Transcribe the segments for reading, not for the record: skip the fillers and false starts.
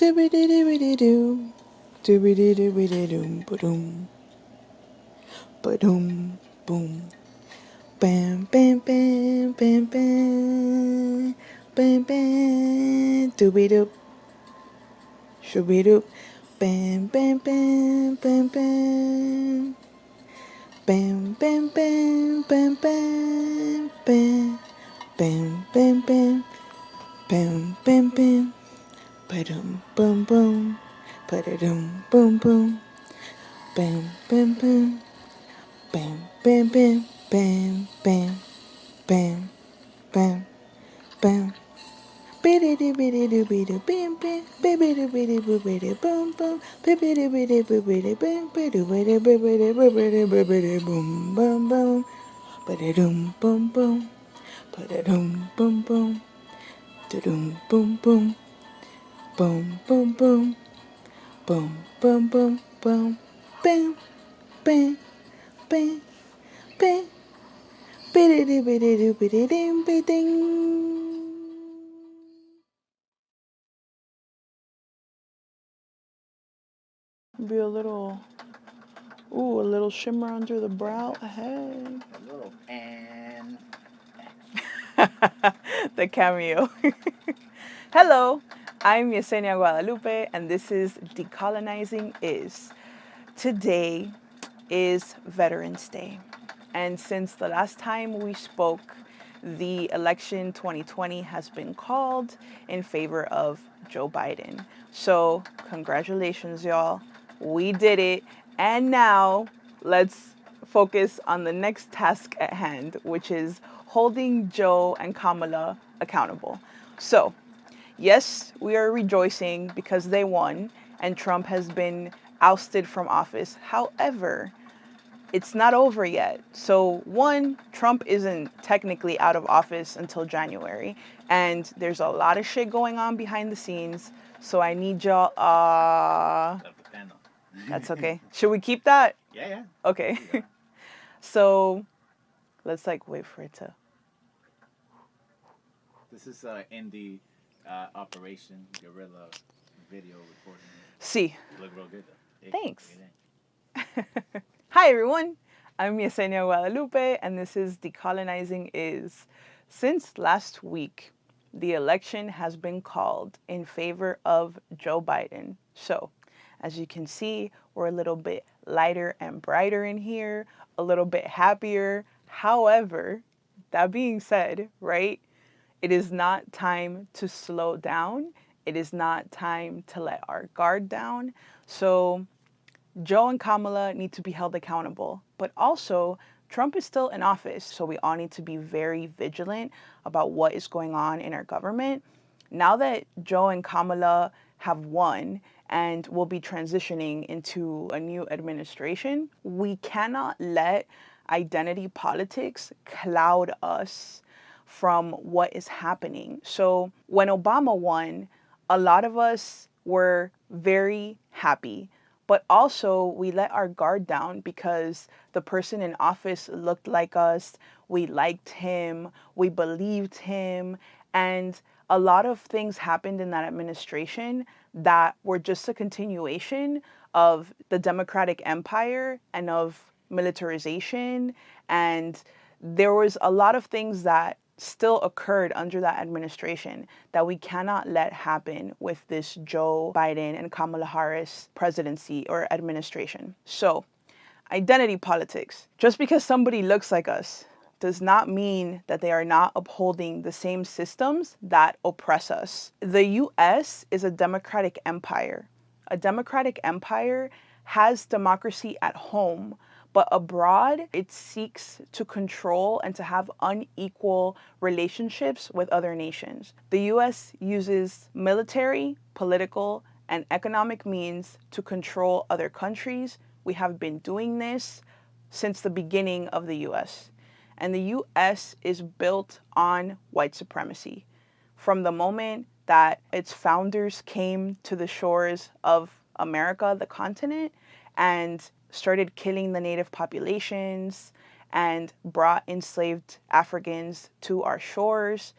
Doobity-doobity-doo. Doobity-doobity-doom. Ba-doom. Ba-doom. Boom. Bam, bam, bam, bam, bam. Bam, bam. Doobie-doop. Shooby-doop. Bam, bam, bam, bam, bam. Bam, bam, bam, bam, bam, bam. Bam, bam, bam. Bam, bam, bam. Ba-dum, boom, boom. Ba-da-dum, boom, boom. Bam, bam, bam. Bam, bam, bam. Bam, bam. Bam, bam, bam. Biddy biddy doo biddy bam bam, biddy biddy boo biddy boom boom, biddy biddy boo biddy bam, biddy biddy boo biddy boo biddy boo biddy boom boom boom, biddy doom boom boom, biddy doom boom boom, da doom boom boom, boom boom boom, boom boom boom boom, bam bam bam bam, biddy biddy doo biddy ding biding. Be a little shimmer under the brow. Hey. A little and The cameo. Hello, I'm Yesenia Guadalupe, and this is Decolonizing Is. Today is Veterans Day. And since the last time we spoke, the election 2020 has been called in favor of Joe Biden. So, congratulations, y'all. We did it. And now, let's focus on the next task at hand, which is holding Joe and Kamala accountable. So, yes, we are rejoicing because they won and Trump has been ousted from office. However, it's not over yet. So, one, Trump isn't technically out of office until January, and there's a lot of shit going on behind the scenes. So, I need y'all. That's okay. Should we keep that? yeah. Okay. So, let's wait for it to. This is indie operation guerrilla video recording. See. You look real good though. Thanks. Hi everyone, I'm Yesenia Guadalupe and this is Decolonizing Is. Since last week, the election has been called in favor of Joe Biden. So, as you can see, we're a little bit lighter and brighter in here, a little bit happier. However, that being said, right, it is not time to slow down. It is not time to let our guard down. So, Joe and Kamala need to be held accountable, but also Trump is still in office, so we all need to be very vigilant about what is going on in our government. Now that Joe and Kamala have won and will be transitioning into a new administration, we cannot let identity politics cloud us from what is happening. So when Obama won, a lot of us were very happy, but also we let our guard down because the person in office looked like us, we liked him, we believed him, and a lot of things happened in that administration that were just a continuation of the Democratic empire and of militarization, and there was a lot of things that still occurred under that administration that we cannot let happen with this Joe Biden and Kamala Harris presidency or administration. So, identity politics. Just because somebody looks like us does not mean that they are not upholding the same systems that oppress us. The US is a democratic empire. A democratic empire has democracy at home, but abroad, it seeks to control and to have unequal relationships with other nations. The US uses military, political, and economic means to control other countries. We have been doing this since the beginning of the US. And the US is built on white supremacy. From the moment that its founders came to the shores of America, the continent, and started killing the native populations and brought enslaved Africans to our shores,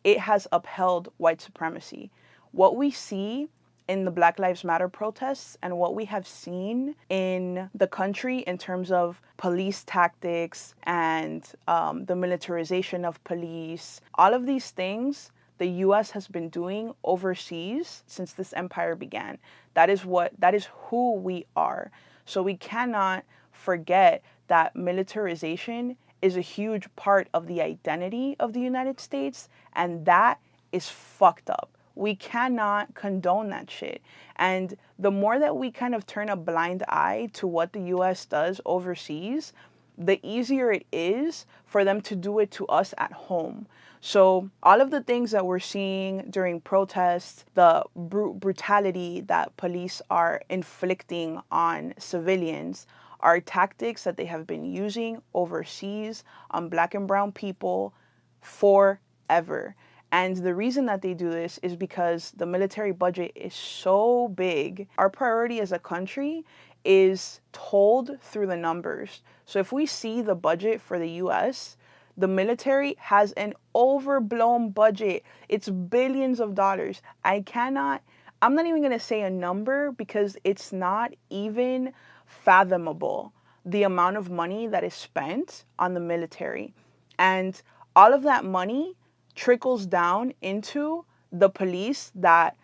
it has upheld white supremacy. What we see in the Black Lives Matter protests and what we have seen in the country in terms of police tactics and the militarization of police, all of these things the US has been doing overseas since this empire began. That is who we are. So we cannot forget that militarization is a huge part of the identity of the United States, and that is fucked up. We cannot condone that shit. And the more that we kind of turn a blind eye to what the US does overseas, the easier it is for them to do it to us at home. So all of the things that we're seeing during protests, the brutality that police are inflicting on civilians, are tactics that they have been using overseas on Black and brown people forever. And the reason that they do this is because the military budget is so big. Our priority as a country is told through the numbers. So if we see the budget for the US, the military has an overblown budget. It's billions of dollars. I'm not even going to say a number because it's not even fathomable the amount of money that is spent on the military. And all of that money trickles down into the police that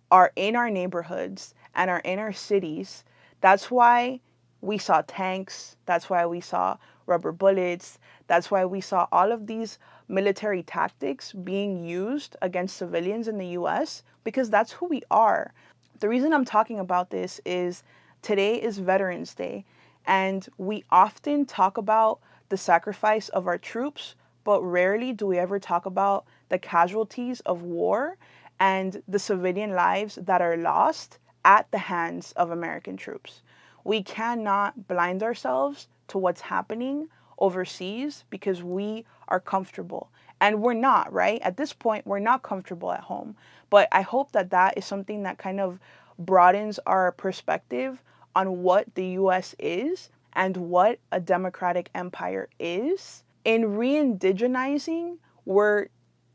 are in our neighborhoods and are in our cities. That's why we saw tanks. That's why we saw rubber bullets. That's why we saw all of these military tactics being used against civilians in the US, because that's who we are. The reason I'm talking about this is today is Veterans Day, and we often talk about the sacrifice of our troops, but rarely do we ever talk about the casualties of war and the civilian lives that are lost at the hands of American troops. We cannot blind ourselves to what's happening overseas because we are comfortable. And we're not, right? At this point, we're not comfortable at home. But I hope that that is something that kind of broadens our perspective on what the US is and what a democratic empire is. In re-indigenizing, we're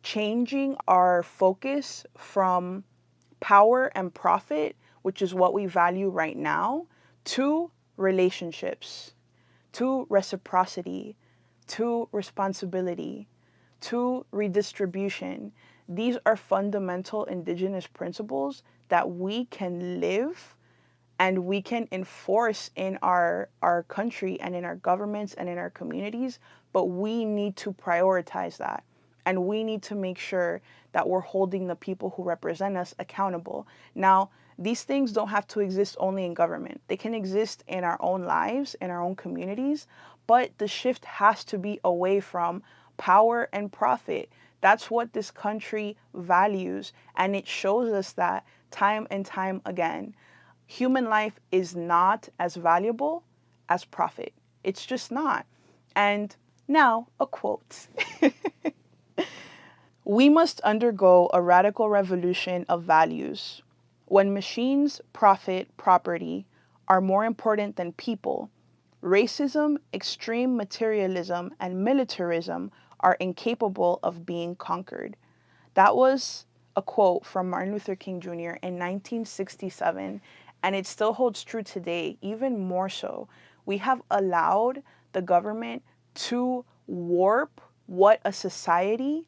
changing our focus from power and profit, which is what we value right now, to relationships, to reciprocity, to responsibility, to redistribution. These are fundamental indigenous principles that we can live and we can enforce in our country and in our governments and in our communities, but we need to prioritize that. And we need to make sure that we're holding the people who represent us accountable. Now, these things don't have to exist only in government. They can exist in our own lives, in our own communities, but the shift has to be away from power and profit. That's what this country values, and it shows us that time and time again. Human life is not as valuable as profit. It's just not. And now, a quote. We must undergo a radical revolution of values. When machines, profit, property are more important than people, racism, extreme materialism, and militarism are incapable of being conquered. That was a quote from Martin Luther King Jr. in 1967, and it still holds true today, even more so. We have allowed the government to warp what a society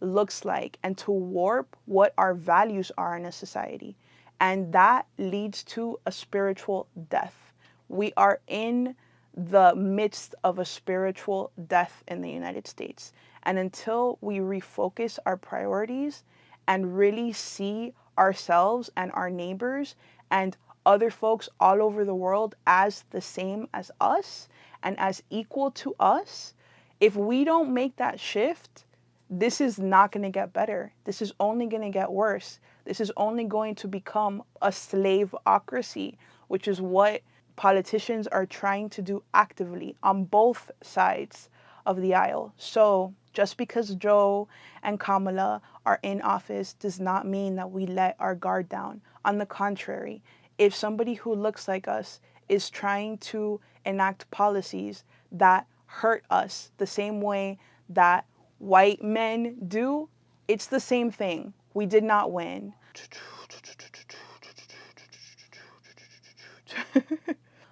looks like and to warp what our values are in a society. And that leads to a spiritual death. We are in the midst of a spiritual death in the United States. And until we refocus our priorities and really see ourselves and our neighbors and other folks all over the world as the same as us and as equal to us, if we don't make that shift, this is not going to get better. This is only going to get worse. This is only going to become a slaveocracy, which is what politicians are trying to do actively on both sides of the aisle. So just because Joe and Kamala are in office does not mean that we let our guard down. On the contrary, if somebody who looks like us is trying to enact policies that hurt us the same way that white men do, it's the same thing. We did not win.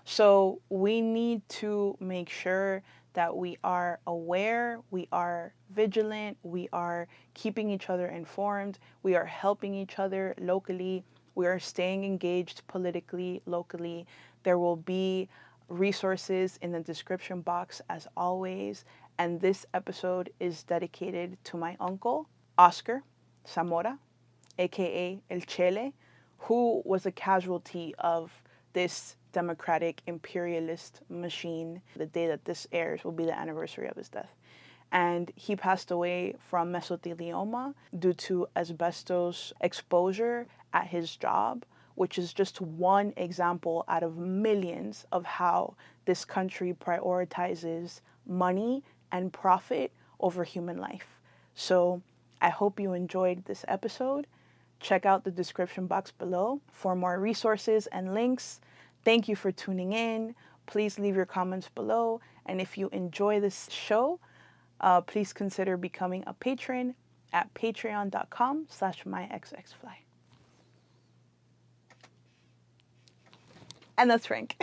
So we need to make sure that we are aware, we are vigilant, we are keeping each other informed, we are helping each other locally, we are staying engaged politically locally. There will be resources in the description box as always. And this episode is dedicated to my uncle, Oscar Zamora, aka El Chele, who was a casualty of this democratic imperialist machine. The day that this airs will be the anniversary of his death. And he passed away from mesothelioma due to asbestos exposure at his job, which is just one example out of millions of how this country prioritizes money and profit over human life. So I hope you enjoyed this episode. Check out the description box below for more resources and links. Thank you for tuning in. Please leave your comments below. And if you enjoy this show, please consider becoming a patron at patreon.com/myxxfly. And that's Frank.